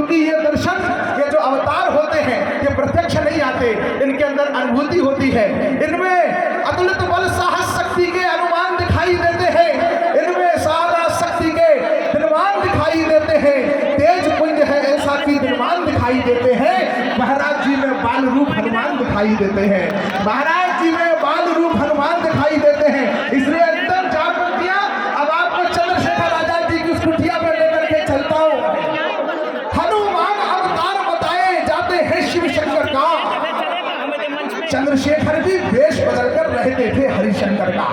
क्योंकि ये दर्शन, ये जो अवतार होते हैं ये प्रत्यक्ष नहीं आते, इनके अंदर अनुभूति होती है। इनमें अतुलित बल साहस शक्ति के अनुमान दिखाई देते हैं, इनमें सादा शक्ति के दिनमान दिखाई देते हैं, तेज पुंज है ऐसा कि दिनमान दिखाई देते हैं। महाराज जी में बाल रूप हनुमान दिखाई देते हैं, महाराज जी में बाल रूप हनुमान दिखाई देते हैं। इसलिए अंदर जागृत किया। अब आपको चंद्रशेखर आजाद जी की उस कुटिया पर लेकर के चलता हूं। हनुमान अवतार बताए जाते हैं शिव शंकर का। चंद्रशेखर भी वेश बदलकर रहते थे हरिशंकर का।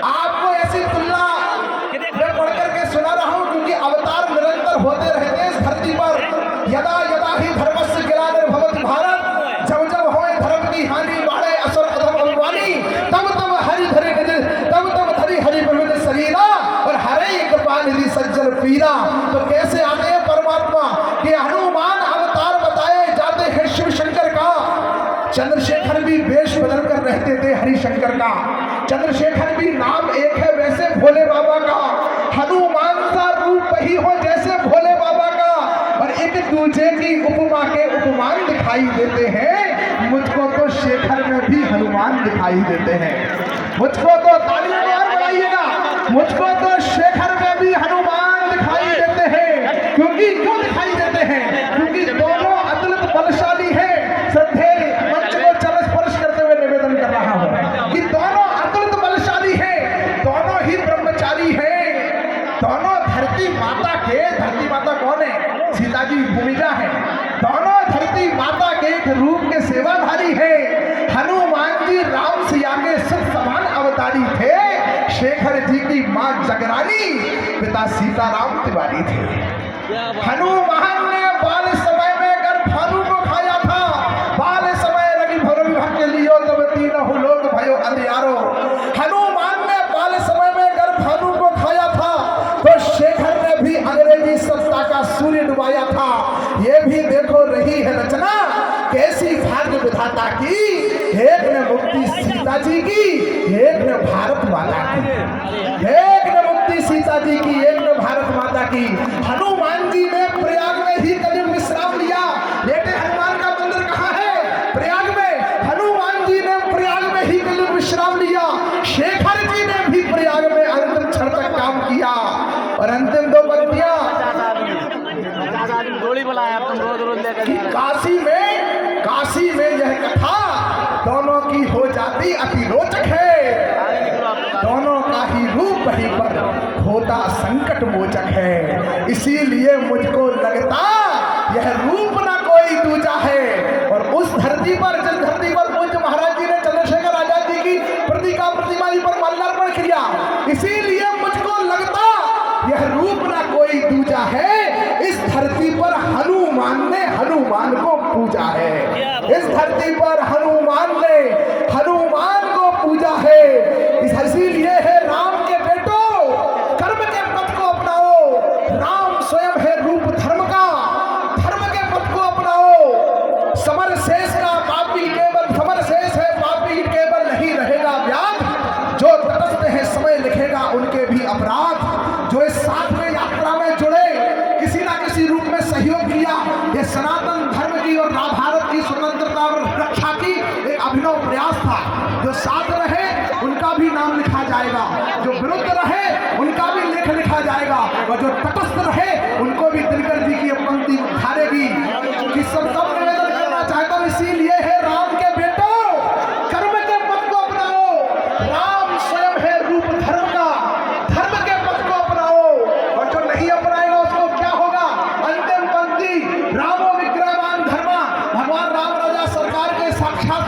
आपको ऐसी तुलना मैं पढ़ करके सुना रहा हूं, क्योंकि अवतार निरंतर होते रहते हैं इस धरती पर। यदा यदा ही धर्मस्य ग्लानिर्भवति भारत, जब जब होए धर्म की हानि, बाढ़े असुर अधम अभिमानी, तब तब हरि धरे गज, तब तब धरि हरि प्रविध शरीरा, और हरे कृपा निधि सज्जन पीरा। तो कैसे आते हैं परमात्मा कि हनुमान अवतार बताए जाते हैं शिव शंकर का। चंद्रशेखर भी वेश बदल कर रहते थे हरिशंकर का। चंद्रशेखर भी नाम एक है वैसे भोले बाबा का। हनुमान सा रूप वही हो जैसे भोले बाबा का, और एक दूसरे की उपमा के उपमान दिखाई देते हैं। मुझको तो शेखर में भी हनुमान दिखाई देते हैं। मुझको तो तालियां और बढ़ाइएगा, मुझको तो शेखर में भी हनुमान दिखाई देते हैं। क्योंकि क्यों दिखाई देते हैं? क्योंकि दोनों अतुलित बलशाली हैं। श्रद्धेय मंच को चरण स्पर्श करते हुए निवेदन कर रहा हूं कि दोनों अतुलित बलशाली हैं, दोनों ही ब्रह्मचारी हैं, दोनों धरती माता के, धरती माता कौन है? सीता जी भूमिजा है। दोनों धरती माता के एक रूप के सेवाधारी है। हनुमान जी राम सिया के सब समान अवतारी थे। शेखर जी की मां जगरानी, पिता सीताराम तिवारी थे। हनुमान ने बाल समय में गर्भानु को खाया था। बाल समय लगी भरम के लियो तब तीनों लोग भयो अंधियारो। हनुमान ने बाल समय में गर्भानु को खाया था, तो शेखर ने भी अंग्रेजी सत्ता का सूर्य डुबाया था। ये भी देखो रही है रचना कैसी भाग्य विधाता की। एक ने मुक्ति सीता जी की, एक ने भारत माता की। एक ने मुक्ति सीता जी की, एक ने भारत माता की। हनुमान जी ने प्रयाग में ही कलियुग विश्राम लिया। बेटे हनुमान का मंदिर कहाँ है? प्रयाग में। हनुमान जी ने प्रयाग में ही कलियुग विश्राम लिया। शेखर जी ने भी प्रयाग में अंतिम क्षण तक काम किया। और अंतिम दो पंक्तियां गोली बुलाया तुम रोज रोज लेकर। काशी में यह कथा दोनों की हो जाती अति रोचक है। दोनों का ही रूप वहीं पर होता संकट मोचक है। इसीलिए मुझको लगता यह रूप ना कोई दूजा है। और उस धरती पर, जिस धरती पर पूज्य महाराज जी ने चंद्रशेखर आजाद जी की प्रतिमा जी पर माल्यार्पण किया, इसीलिए मुझको लगता यह रूप ना कोई दूजा है। इस धरती पर हनुमान ने हनुमान को पूजा है। इस धरती पर हनुमान ने हनुमान को पूजा है। इसीलिए है राम के बेटो कर्म के पथ को अपनाओ। राम स्वयं है रूप धर्म का, धर्म के पथ को अपनाओ। समर शेष का पापी केवल, समर शेष है पापी केवल नहीं रहेगा व्याध। जो तटस्थ है समय लिखेगा उनके भी अपराध। जो इस साथ में यात्रा में जुड़े, किसी ना किसी रूप में सहयोग किया, ये सनातन धर्म की और भारत की स्वतंत्रता और रक्षा की एक अभिनव प्रयास था। जो साथ रहे उनका भी नाम लिखा जाएगा, जो विरुद्ध रहे उनका भी लेख लिखा जाएगा, और जो तटस्थ रहे उनको भी दिनकर जी की पंक्ति उठारेगी। कि सब निवेदन करना चाहता हूं, इसीलिए है राम के बेटो कर्म के पथ को अपनाओ। राम स्वयं है रूप धर्म का, धर्म के पथ को अपनाओ। और जो नहीं अपनाएगा उसको क्या होगा? अंतिम पंक्ति, रामो विग्रहवान धर्मा। भगवान राम राजा सरकार के साक्षात